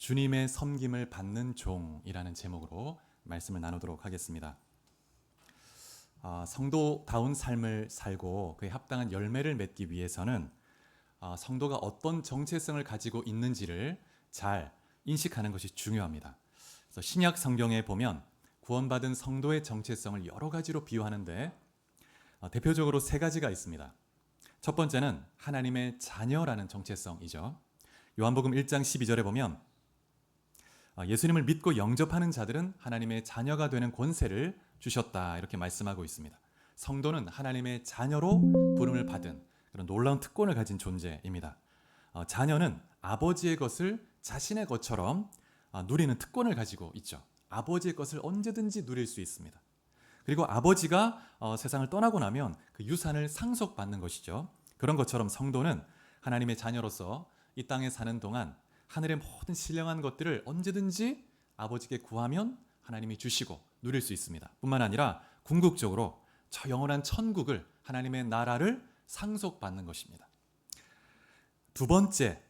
주님의 섬김을 받는 종이라는 제목으로 말씀을 나누도록 하겠습니다. 성도다운 삶을 살고 그에 합당한 열매를 맺기 위해서는 성도가 어떤 정체성을 가지고 있는지를 잘 인식하는 것이 중요합니다. 그래서 신약 성경에 보면 구원받은 성도의 정체성을 여러 가지로 비유하는데 대표적으로 세 가지가 있습니다. 첫 번째는 하나님의 자녀라는 정체성이죠. 요한복음 1장 12절에 보면 예수님을 믿고 영접하는 자들은 하나님의 자녀가 되는 권세를 주셨다, 이렇게 말씀하고 있습니다. 성도는 하나님의 자녀로 부름을 받은 그런 놀라운 특권을 가진 존재입니다. 자녀는 아버지의 것을 자신의 것처럼 누리는 특권을 가지고 있죠. 아버지의 것을 언제든지 누릴 수 있습니다. 그리고 아버지가 세상을 떠나고 나면 그 유산을 상속받는 것이죠. 그런 것처럼 성도는 하나님의 자녀로서 이 땅에 사는 동안 하늘의 모든 신령한 것들을 언제든지 아버지께 구하면 하나님이 주시고 누릴 수 있습니다. 뿐만 아니라 궁극적으로 저 영원한 천국을, 하나님의 나라를 상속받는 것입니다. 두 번째,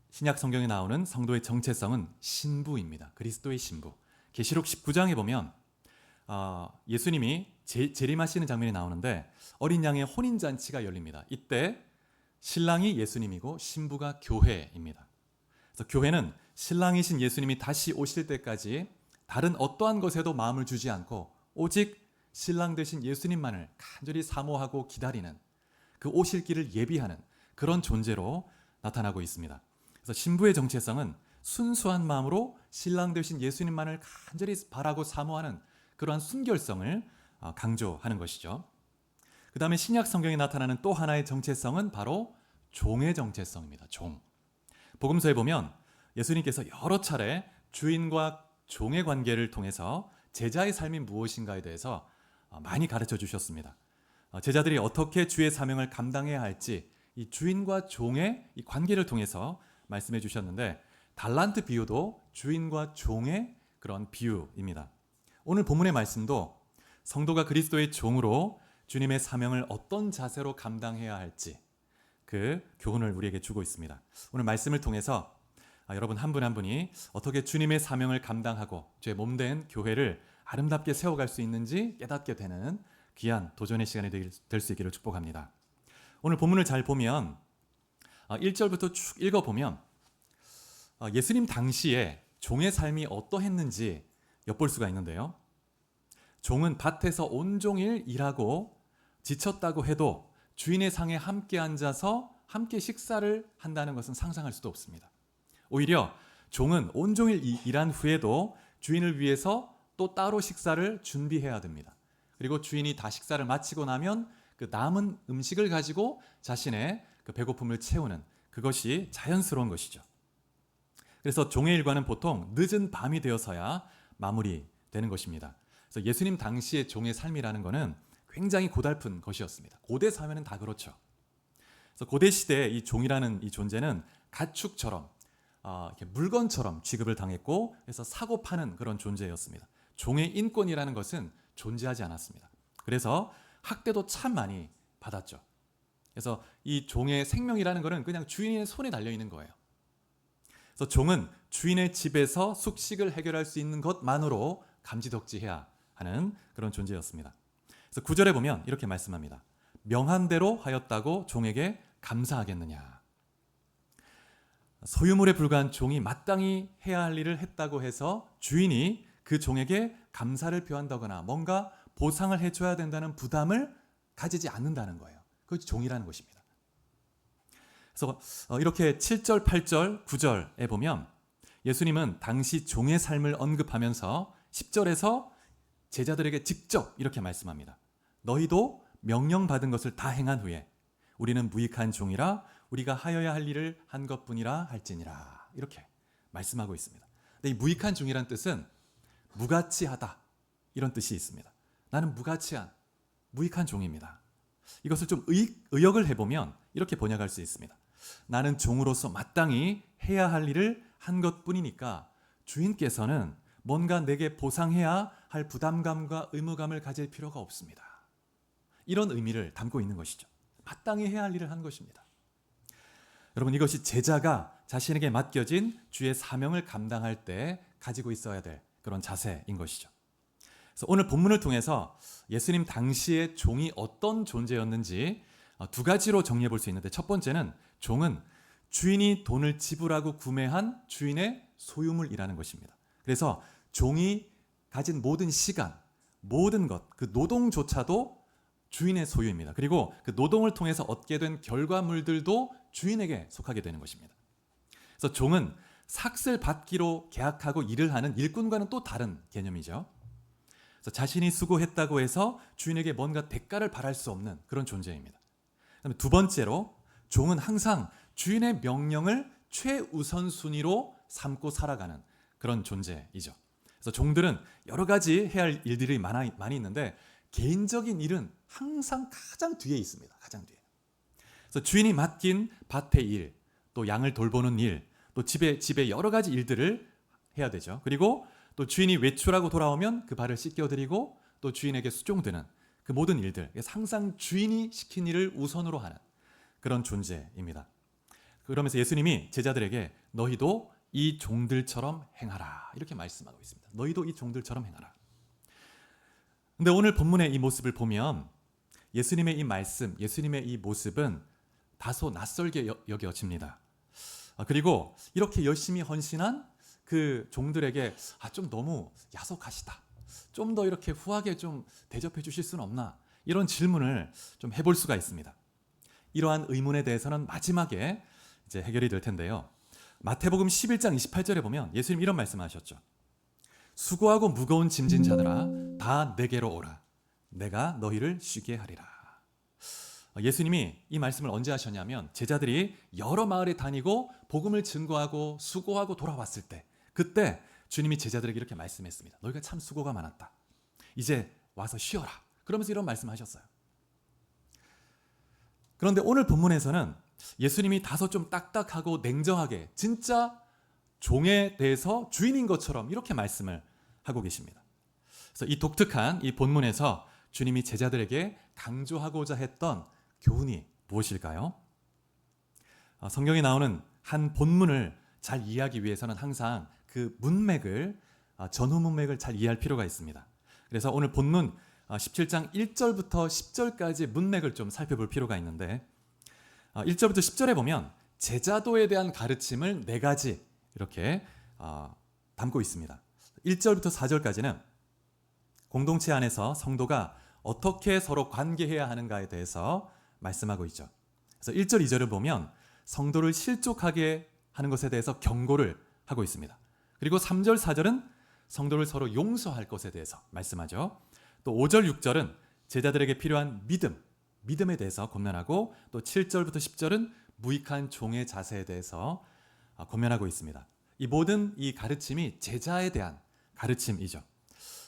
신약 성경에 나오는 성도의 정체성은 신부입니다. 그리스도의 신부. 계시록 19장에 보면 예수님이 재림하시는 장면이 나오는데 어린 양의 혼인잔치가 열립니다. 이때 신랑이 예수님이고 신부가 교회입니다. 그래서 교회는 신랑이신 예수님이 다시 오실 때까지 다른 어떠한 것에도 마음을 주지 않고 오직 신랑 되신 예수님만을 간절히 사모하고 기다리는, 그 오실 길을 예비하는 그런 존재로 나타나고 있습니다. 그래서 신부의 정체성은 순수한 마음으로 신랑 되신 예수님만을 간절히 바라고 사모하는 그러한 순결성을 강조하는 것이죠. 그 다음에 신약 성경에 나타나는 또 하나의 정체성은 바로 종의 정체성입니다. 종. 복음서에 보면 예수님께서 여러 차례 주인과 종의 관계를 통해서 제자의 삶이 무엇인가에 대해서 많이 가르쳐 주셨습니다. 제자들이 어떻게 주의 사명을 감당해야 할지 이 주인과 종의 이 관계를 통해서 말씀해 주셨는데, 달란트 비유도 주인과 종의 그런 비유입니다. 오늘 본문의 말씀도 성도가 그리스도의 종으로 주님의 사명을 어떤 자세로 감당해야 할지 그 교훈을 우리에게 주고 있습니다. 오늘 말씀을 통해서 여러분 한 분 한 분이 어떻게 주님의 사명을 감당하고 주의 몸된 교회를 아름답게 세워갈 수 있는지 깨닫게 되는 귀한 도전의 시간이 될 수 있기를 축복합니다. 오늘 본문을 잘 보면 1절부터 쭉 읽어보면 예수님 당시에 종의 삶이 어떠했는지 엿볼 수가 있는데요. 종은 밭에서 온종일 일하고 지쳤다고 해도 주인의 상에 함께 앉아서 함께 식사를 한다는 것은 상상할 수도 없습니다. 오히려 종은 온종일 일한 후에도 주인을 위해서 또 따로 식사를 준비해야 됩니다. 그리고 주인이 다 식사를 마치고 나면 그 남은 음식을 가지고 자신의 그 배고픔을 채우는, 그것이 자연스러운 것이죠. 그래서 종의 일과는 보통 늦은 밤이 되어서야 마무리되는 것입니다. 그래서 예수님 당시의 종의 삶이라는 것은 굉장히 고달픈 것이었습니다. 고대 사회는 다 그렇죠. 그래서 고대 시대에 이 종이라는 이 존재는 가축처럼 이렇게 물건처럼 취급을 당했고, 그래서 사고 파는 그런 존재였습니다. 종의 인권이라는 것은 존재하지 않았습니다. 그래서 학대도 참 많이 받았죠. 그래서 이 종의 생명이라는 것은 그냥 주인의 손에 달려 있는 거예요. 그래서 종은 주인의 집에서 숙식을 해결할 수 있는 것만으로 감지덕지해야 하는 그런 존재였습니다. 그래서 9절에 보면 이렇게 말씀합니다. 명한 대로 하였다고 종에게 감사하겠느냐. 소유물에 불과한 종이 마땅히 해야 할 일을 했다고 해서 주인이 그 종에게 감사를 표한다거나 뭔가 보상을 해줘야 된다는 부담을 가지지 않는다는 거예요. 그것이 종이라는 것입니다. 그래서 이렇게 7절, 8절, 9절에 보면 예수님은 당시 종의 삶을 언급하면서 10절에서 제자들에게 직접 이렇게 말씀합니다. 너희도 명령받은 것을 다 행한 후에 우리는 무익한 종이라 우리가 하여야 할 일을 한 것뿐이라 할지니라, 이렇게 말씀하고 있습니다. 근데 이 무익한 종이란 뜻은 무가치하다, 이런 뜻이 있습니다. 나는 무익한 종입니다. 이것을 좀 의역을 해보면 이렇게 번역할 수 있습니다. 나는 종으로서 마땅히 해야 할 일을 한 것뿐이니까 주인께서는 뭔가 내게 보상해야 할 부담감과 의무감을 가질 필요가 없습니다. 이런 의미를 담고 있는 것이죠. 마땅히 해야 할 일을 한 것입니다. 여러분, 이것이 제자가 자신에게 맡겨진 주의 사명을 감당할 때 가지고 있어야 될 그런 자세인 것이죠. 그래서 오늘 본문을 통해서 예수님 당시의 종이 어떤 존재였는지 두 가지로 정리해 볼 수 있는데, 첫 번째는 종은 주인이 돈을 지불하고 구매한 주인의 소유물이라는 것입니다. 그래서 종이 가진 모든 시간, 모든 것, 그 노동조차도 주인의 소유입니다. 그리고 그 노동을 통해서 얻게 된 결과물들도 주인에게 속하게 되는 것입니다. 그래서 종은 삭슬 받기로 계약하고 일을 하는 일꾼과는 또 다른 개념이죠. 그래서 자신이 수고했다고 해서 주인에게 뭔가 대가를 바랄 수 없는 그런 존재입니다. 그다음에 두 번째로, 종은 항상 주인의 명령을 최우선순위로 삼고 살아가는 그런 존재이죠. 그래서 종들은 여러 가지 해야 할 일들이 많이 있는데 개인적인 일은 항상 가장 뒤에 있습니다. 가장 뒤에. 그래서 주인이 맡긴 밭의 일, 또 양을 돌보는 일, 또 집에 여러 가지 일들을 해야 되죠. 그리고 또 주인이 외출하고 돌아오면 그 발을 씻겨드리고 또 주인에게 수종드는 그 모든 일들, 항상 주인이 시킨 일을 우선으로 하는 그런 존재입니다. 그러면서 예수님이 제자들에게 너희도 이 종들처럼 행하라 이렇게 말씀하고 있습니다. 너희도 이 종들처럼 행하라. 근데 오늘 본문의 이 모습을 보면 예수님의 이 말씀, 예수님의 이 모습은 다소 낯설게 여겨집니다. 그리고 이렇게 열심히 헌신한 그 종들에게 좀 너무 야속하시다, 좀 더 이렇게 후하게 좀 대접해 주실 수는 없나, 이런 질문을 좀 해볼 수가 있습니다. 이러한 의문에 대해서는 마지막에 이제 해결이 될 텐데요. 마태복음 11장 28절에 보면 예수님 이런 말씀하셨죠. 수고하고 무거운 짐진 자들아 다 내게로 오라. 내가 너희를 쉬게 하리라. 예수님이 이 말씀을 언제 하셨냐면 제자들이 여러 마을에 다니고 복음을 증거하고 수고하고 돌아왔을 때, 그때 주님이 제자들에게 이렇게 말씀했습니다. 너희가 참 수고가 많았다. 이제 와서 쉬어라. 그러면서 이런 말씀하셨어요. 그런데 오늘 본문에서는 예수님이 다소 좀 딱딱하고 냉정하게 진짜 종에 대해서 주인인 것처럼 이렇게 말씀을 하고 계십니다. 그래서 이 독특한 이 본문에서 주님이 제자들에게 강조하고자 했던 교훈이 무엇일까요? 성경에 나오는 한 본문을 잘 이해하기 위해서는 항상 그 문맥을, 전후 문맥을 잘 이해할 필요가 있습니다. 그래서 오늘 본문 17장 1절부터 10절까지 문맥을 좀 살펴볼 필요가 있는데, 1절부터 10절에 보면 제자도에 대한 가르침을 4가지 이렇게 담고 있습니다. 1절부터 4절까지는 공동체 안에서 성도가 어떻게 서로 관계해야 하는가에 대해서 말씀하고 있죠. 그래서 1절, 2절을 보면 성도를 실족하게 하는 것에 대해서 경고를 하고 있습니다. 그리고 3절, 4절은 성도를 서로 용서할 것에 대해서 말씀하죠. 또 5절, 6절은 제자들에게 필요한 믿음에 대해서 권면하고, 또 7절부터 10절은 무익한 종의 자세에 대해서 권면하고 있습니다. 이 모든 이 가르침이 제자에 대한 가르침이죠.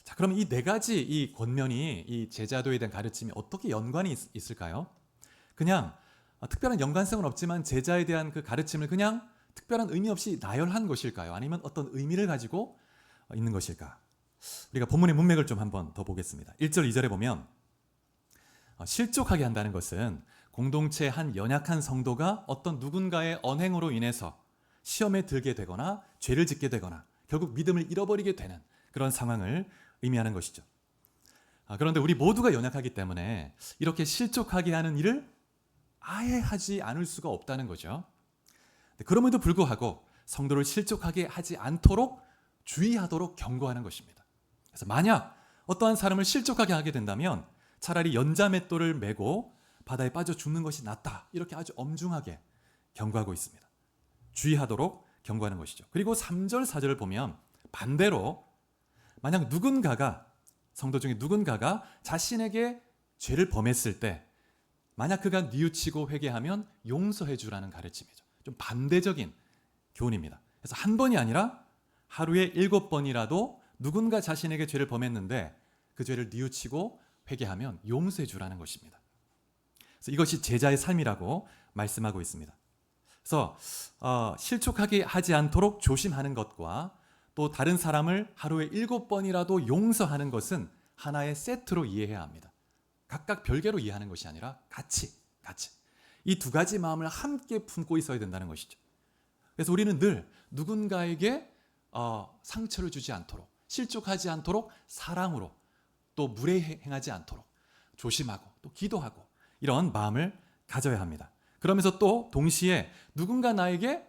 자, 그럼 이 4가지 이 권면이 이 제자도에 대한 가르침이 어떻게 연관이 있을까요? 그냥 특별한 연관성은 없지만 제자에 대한 그 가르침을 그냥 특별한 의미 없이 나열한 것일까요? 아니면 어떤 의미를 가지고 있는 것일까? 우리가 본문의 문맥을 좀 한번 더 보겠습니다. 1절, 2절에 보면 실족하게 한다는 것은 공동체의 한 연약한 성도가 어떤 누군가의 언행으로 인해서 시험에 들게 되거나 죄를 짓게 되거나 결국 믿음을 잃어버리게 되는 그런 상황을 의미하는 것이죠. 그런데 우리 모두가 연약하기 때문에 이렇게 실족하게 하는 일을 아예 하지 않을 수가 없다는 거죠. 그럼에도 불구하고 성도를 실족하게 하지 않도록 주의하도록 경고하는 것입니다. 그래서 만약 어떠한 사람을 실족하게 하게 된다면 차라리 연자맷돌을 메고 바다에 빠져 죽는 것이 낫다, 이렇게 아주 엄중하게 경고하고 있습니다. 주의하도록 경고하는 것이죠. 그리고 3절, 4절을 보면 반대로 만약 성도 중에 누군가가 자신에게 죄를 범했을 때 만약 그가 뉘우치고 회개하면 용서해 주라는 가르침이죠. 좀 반대적인 교훈입니다. 그래서 한 번이 아니라 하루에 7번이라도 누군가 자신에게 죄를 범했는데 그 죄를 뉘우치고 회개하면 용서해 주라는 것입니다. 그래서 이것이 제자의 삶이라고 말씀하고 있습니다. 그래서 실족하게 하지 않도록 조심하는 것과 또 다른 사람을 하루에 7번이라도 용서하는 것은 하나의 세트로 이해해야 합니다. 각각 별개로 이해하는 것이 아니라 같이 이 2가지 마음을 함께 품고 있어야 된다는 것이죠. 그래서 우리는 늘 누군가에게 상처를 주지 않도록, 실족하지 않도록 사랑으로, 또 무례 행하지 않도록 조심하고 또 기도하고 이런 마음을 가져야 합니다. 그러면서 또 동시에 누군가 나에게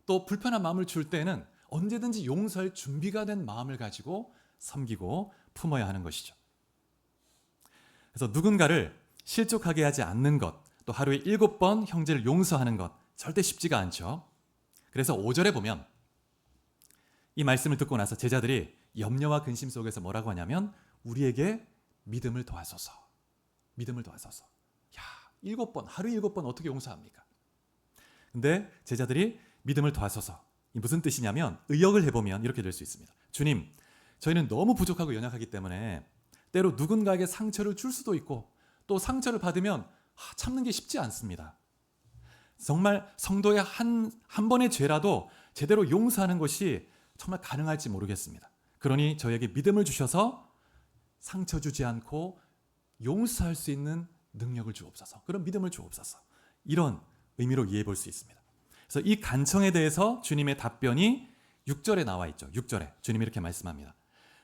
또 불편한 마음을 줄 때는 언제든지 용서할 준비가 된 마음을 가지고 섬기고 품어야 하는 것이죠. 그래서 누군가를 실족하게 하지 않는 것, 또 하루에 7번 형제를 용서하는 것 절대 쉽지가 않죠. 그래서 5절에 보면 이 말씀을 듣고 나서 제자들이 염려와 근심 속에서 뭐라고 하냐면 우리에게 믿음을 더하소서. 믿음을 더하소서. 야, 7번, 하루에 7번 어떻게 용서합니까? 근데 제자들이 믿음을 더하소서. 이 무슨 뜻이냐면 의역을 해보면 이렇게 될 수 있습니다. 주님, 저희는 너무 부족하고 연약하기 때문에 때로 누군가에게 상처를 줄 수도 있고 또 상처를 받으면 참는 게 쉽지 않습니다. 정말 성도의 한 번의 죄라도 제대로 용서하는 것이 정말 가능할지 모르겠습니다. 그러니 저에게 믿음을 주셔서 상처 주지 않고 용서할 수 있는 능력을 주옵소서. 그런 믿음을 주옵소서. 이런 의미로 이해해 볼 수 있습니다. 그래서 이 간청에 대해서 주님의 답변이 6절에 나와 있죠. 6절에 주님이 이렇게 말씀합니다.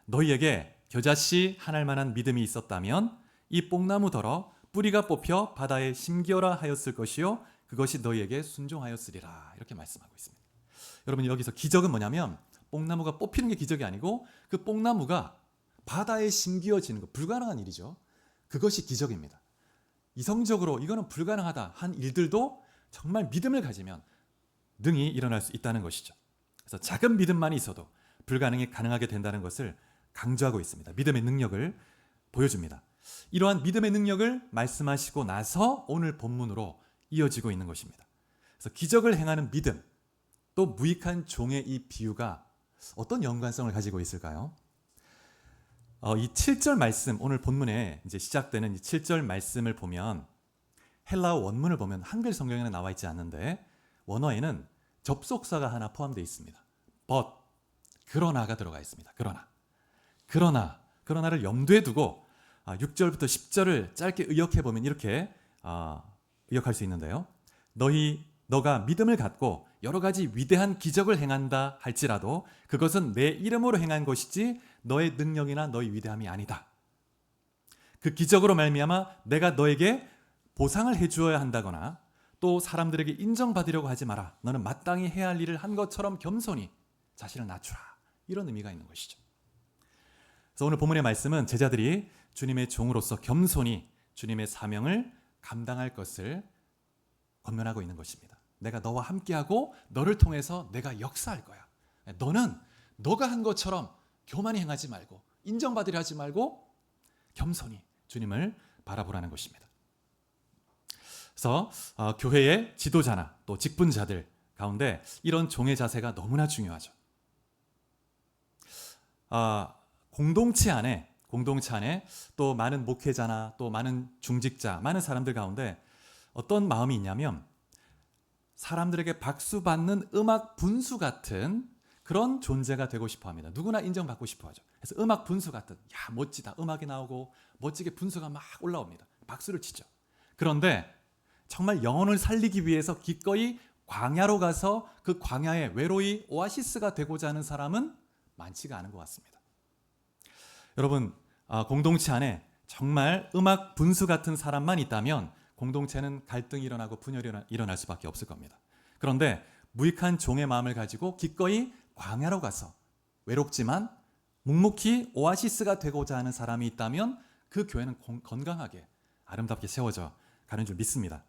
너희에게 겨자씨 하나일 만한 믿음이 있었다면 이 뽕나무더러 뿌리가 뽑혀 바다에 심기어라 하였을 것이요 그것이 너희에게 순종하였으리라. 이렇게 말씀하고 있습니다. 여러분 여기서 기적은 뭐냐면 뽕나무가 뽑히는 게 기적이 아니고 그 뽕나무가 바다에 심기어지는 거, 불가능한 일이죠. 그것이 기적입니다. 이성적으로 이거는 불가능하다 한 일들도 정말 믿음을 가지면 능히 일어날 수 있다는 것이죠. 그래서 작은 믿음만이 있어도 불가능이 가능하게 된다는 것을 강조하고 있습니다. 믿음의 능력을 보여줍니다. 이러한 믿음의 능력을 말씀하시고 나서 오늘 본문으로 이어지고 있는 것입니다. 그래서 기적을 행하는 믿음, 또 무익한 종의 이 비유가 어떤 연관성을 가지고 있을까요? 이 7절 말씀, 오늘 본문에 이제 시작되는 이 7절 말씀을 보면 헬라어 원문을 보면 한글 성경에는 나와 있지 않는데 원어에는 접속사가 하나 포함되어 있습니다. but, 그러나가 들어가 있습니다. 그러나를 염두에 두고 6절부터 10절을 짧게 의역해 보면 이렇게 의역할 수 있는데요. 너가 믿음을 갖고 여러 가지 위대한 기적을 행한다 할지라도 그것은 내 이름으로 행한 것이지 너의 능력이나 너의 위대함이 아니다. 그 기적으로 말미암아 내가 너에게 보상을 해주어야 한다거나 또 사람들에게 인정받으려고 하지 마라. 너는 마땅히 해야 할 일을 한 것처럼 겸손히 자신을 낮추라. 이런 의미가 있는 것이죠. 그래서 오늘 본문의 말씀은 제자들이 주님의 종으로서 겸손히 주님의 사명을 감당할 것을 권면하고 있는 것입니다. 내가 너와 함께하고 너를 통해서 내가 역사할 거야. 너는 너가 한 것처럼 교만히 행하지 말고 인정받으려 하지 말고 겸손히 주님을 바라보라는 것입니다. 그래서 교회의 지도자나 또 직분자들 가운데 이런 종의 자세가 너무나 중요하죠. 공동체 안에 또 많은 목회자나 또 많은 중직자, 많은 사람들 가운데 어떤 마음이 있냐면 사람들에게 박수받는 음악 분수 같은 그런 존재가 되고 싶어 합니다. 누구나 인정받고 싶어 하죠. 그래서 음악 분수 같은, 야, 멋지다. 음악이 나오고 멋지게 분수가 막 올라옵니다. 박수를 치죠. 그런데 정말 영혼을 살리기 위해서 기꺼이 광야로 가서 그 광야에 외로이 오아시스가 되고자 하는 사람은 많지가 않은 것 같습니다. 여러분, 공동체 안에 정말 음악 분수 같은 사람만 있다면 공동체는 갈등이 일어나고 분열이 일어날 수밖에 없을 겁니다. 그런데 무익한 종의 마음을 가지고 기꺼이 광야로 가서 외롭지만 묵묵히 오아시스가 되고자 하는 사람이 있다면 그 교회는 건강하게 아름답게 세워져 가는 줄 믿습니다.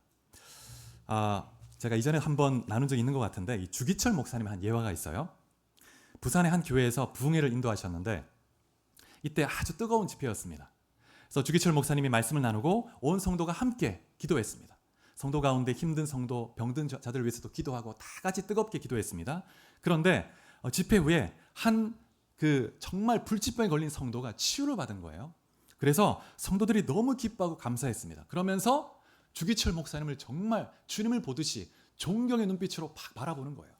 제가 이전에 한번 나눈 적이 있는 것 같은데 이 주기철 목사님 한 예화가 있어요. 부산의 한 교회에서 부흥회를 인도하셨는데 이때 아주 뜨거운 집회였습니다. 그래서 주기철 목사님이 말씀을 나누고 온 성도가 함께 기도했습니다. 성도 가운데 힘든 성도, 병든 자들을 위해서도 기도하고 다 같이 뜨겁게 기도했습니다. 그런데 집회 후에 한 정말 불치병에 걸린 성도가 치유를 받은 거예요. 그래서 성도들이 너무 기뻐하고 감사했습니다. 그러면서 주기철 목사님을 정말 주님을 보듯이 존경의 눈빛으로 팍 바라보는 거예요.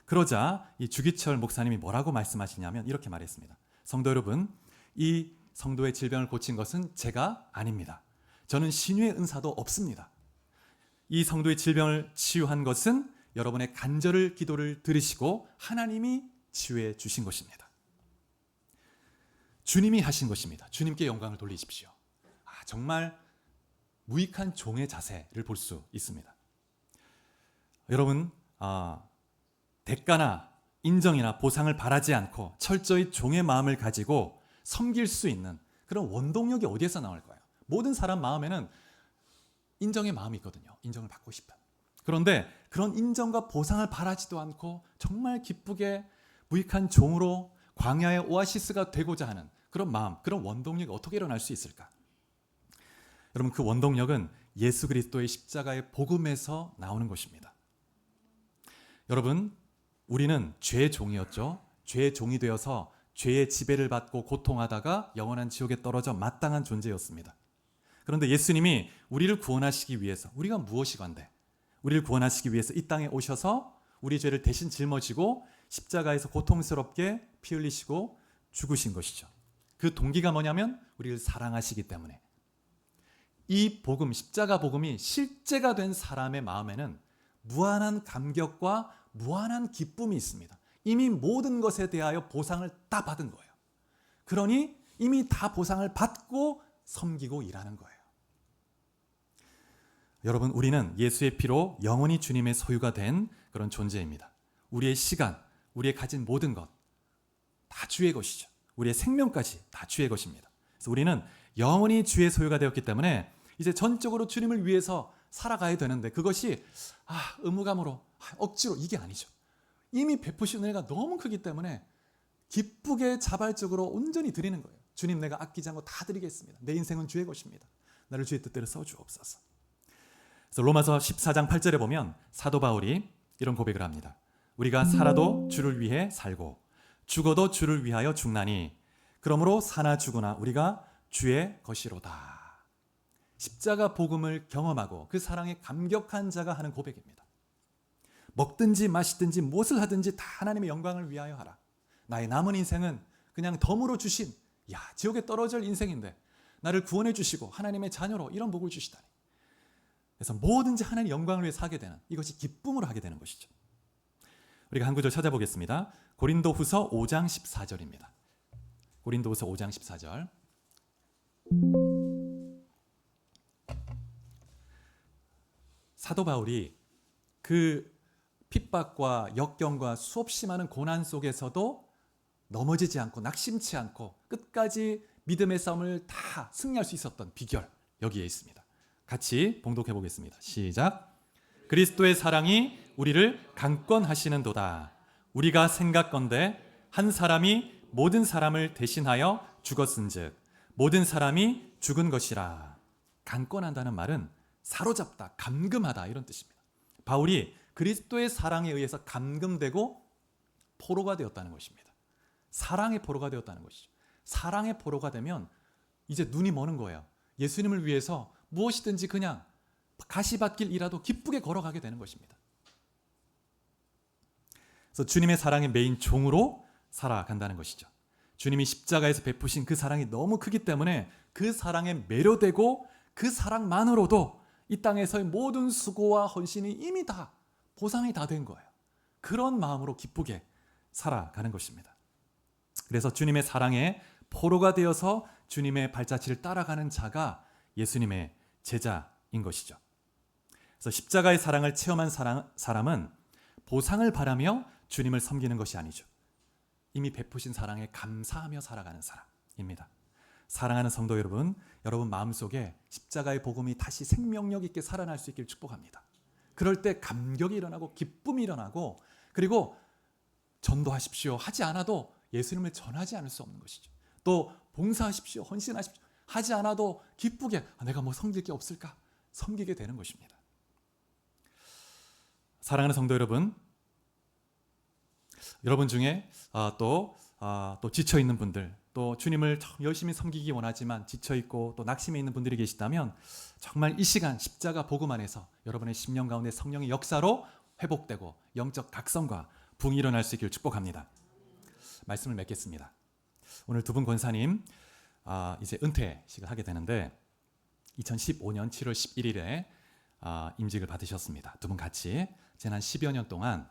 그러자 이 주기철 목사님이 뭐라고 말씀하시냐면 이렇게 말했습니다. 성도 여러분, 이 성도의 질병을 고친 것은 제가 아닙니다. 저는 신유의 은사도 없습니다. 이 성도의 질병을 치유한 것은 여러분의 간절을 기도를 들으시고 하나님이 치유해 주신 것입니다. 주님이 하신 것입니다. 주님께 영광을 돌리십시오. 정말 무익한 종의 자세를 볼 수 있습니다. 여러분, 대가나 인정이나 보상을 바라지 않고 철저히 종의 마음을 가지고 섬길 수 있는 그런 원동력이 어디에서 나올까요? 모든 사람 마음에는 인정의 마음이 있거든요. 인정을 받고 싶은. 그런데 그런 인정과 보상을 바라지도 않고 정말 기쁘게 무익한 종으로 광야의 오아시스가 되고자 하는 그런 마음, 그런 원동력이 어떻게 일어날 수 있을까? 여러분, 그 원동력은 예수 그리스도의 십자가의 복음에서 나오는 것입니다. 여러분, 우리는 죄의 종이었죠. 죄의 종이 되어서 죄의 지배를 받고 고통하다가 영원한 지옥에 떨어져 마땅한 존재였습니다. 그런데 예수님이 우리를 구원하시기 위해서, 우리가 무엇이건데 우리를 구원하시기 위해서 이 땅에 오셔서 우리 죄를 대신 짊어지고 십자가에서 고통스럽게 피 흘리시고 죽으신 것이죠. 그 동기가 뭐냐면 우리를 사랑하시기 때문에. 이 복음, 십자가 복음이 실제가 된 사람의 마음에는 무한한 감격과 무한한 기쁨이 있습니다. 이미 모든 것에 대하여 보상을 다 받은 거예요. 그러니 이미 다 보상을 받고 섬기고 일하는 거예요. 여러분, 우리는 예수의 피로 영원히 주님의 소유가 된 그런 존재입니다. 우리의 시간, 우리의 가진 모든 것 다 주의 것이죠. 우리의 생명까지 다 주의 것입니다. 그래서 우리는 영원히 주의 소유가 되었기 때문에 이제 전적으로 주님을 위해서 살아가야 되는데 그것이 의무감으로 억지로 이게 아니죠. 이미 베푸신 은혜가 너무 크기 때문에 기쁘게 자발적으로 온전히 드리는 거예요. 주님, 내가 아끼지 않고 다 드리겠습니다. 내 인생은 주의 것입니다. 나를 주의 뜻대로 써주옵소서. 그래서 로마서 14장 8절에 보면 사도 바울이 이런 고백을 합니다. 우리가 살아도 주를 위해 살고 죽어도 주를 위하여 죽나니 그러므로 사나 죽으나 우리가 주의 것이로다. 십자가 복음을 경험하고 그 사랑에 감격한 자가 하는 고백입니다. 먹든지 마시든지 무엇을 하든지 다 하나님의 영광을 위하여 하라. 나의 남은 인생은 그냥 덤으로 주신 지옥에 떨어질 인생인데 나를 구원해 주시고 하나님의 자녀로 이런 복을 주시다니. 그래서 뭐든지 하나님의 영광을 위해 사게 되는, 이것이 기쁨으로 하게 되는 것이죠. 우리가 한 구절 찾아보겠습니다. 고린도후서 5장 14절입니다. 고린도후서 5장 14절. 사도 바울이 그 핍박과 역경과 수없이 많은 고난 속에서도 넘어지지 않고 낙심치 않고 끝까지 믿음의 싸움을 다 승리할 수 있었던 비결, 여기에 있습니다. 같이 봉독해 보겠습니다. 시작. 그리스도의 사랑이 우리를 강권하시는도다. 우리가 생각건대 한 사람이 모든 사람을 대신하여 죽었은즉 모든 사람이 죽은 것이라. 강권한다는 말은 사로잡다, 감금하다 이런 뜻입니다. 바울이 그리스도의 사랑에 의해서 감금되고 포로가 되었다는 것입니다. 사랑의 포로가 되었다는 것이죠. 사랑의 포로가 되면 이제 눈이 머는 거예요. 예수님을 위해서 무엇이든지 그냥 가시밭길이라도 기쁘게 걸어가게 되는 것입니다. 그래서 주님의 사랑의 메인 종으로 살아간다는 것이죠. 주님이 십자가에서 베푸신 그 사랑이 너무 크기 때문에 그 사랑에 매료되고 그 사랑만으로도 이 땅에서의 모든 수고와 헌신이 이미 다 보상이 다 된 거예요. 그런 마음으로 기쁘게 살아가는 것입니다. 그래서 주님의 사랑에 포로가 되어서 주님의 발자취를 따라가는 자가 예수님의 제자인 것이죠. 그래서 십자가의 사랑을 체험한 사람은 보상을 바라며 주님을 섬기는 것이 아니죠. 이미 베푸신 사랑에 감사하며 살아가는 사람입니다. 사랑하는 성도 여러분, 여러분 마음속에 십자가의 복음이 다시 생명력 있게 살아날 수 있기를 축복합니다. 그럴 때 감격이 일어나고 기쁨이 일어나고, 그리고 전도하십시오 하지 않아도 예수님을 전하지 않을 수 없는 것이죠. 또 봉사하십시오, 헌신하십시오 하지 않아도 기쁘게 내가 뭐 섬길 게 없을까 섬기게 되는 것입니다. 사랑하는 성도 여러분, 여러분 중에 또 지쳐 있는 분들, 또 주님을 열심히 섬기기 원하지만 지쳐 있고 또 낙심해 있는 분들이 계시다면 정말 이 시간 십자가 복음 안에서 여러분의 심령 가운데 성령의 역사로 회복되고 영적 각성과 부흥이 일어날 수 있기를 축복합니다. 말씀을 맺겠습니다. 오늘 두 분 권사님 이제 은퇴식을 하게 되는데 2015년 7월 11일에 임직을 받으셨습니다. 두 분 같이 지난 10여 년 동안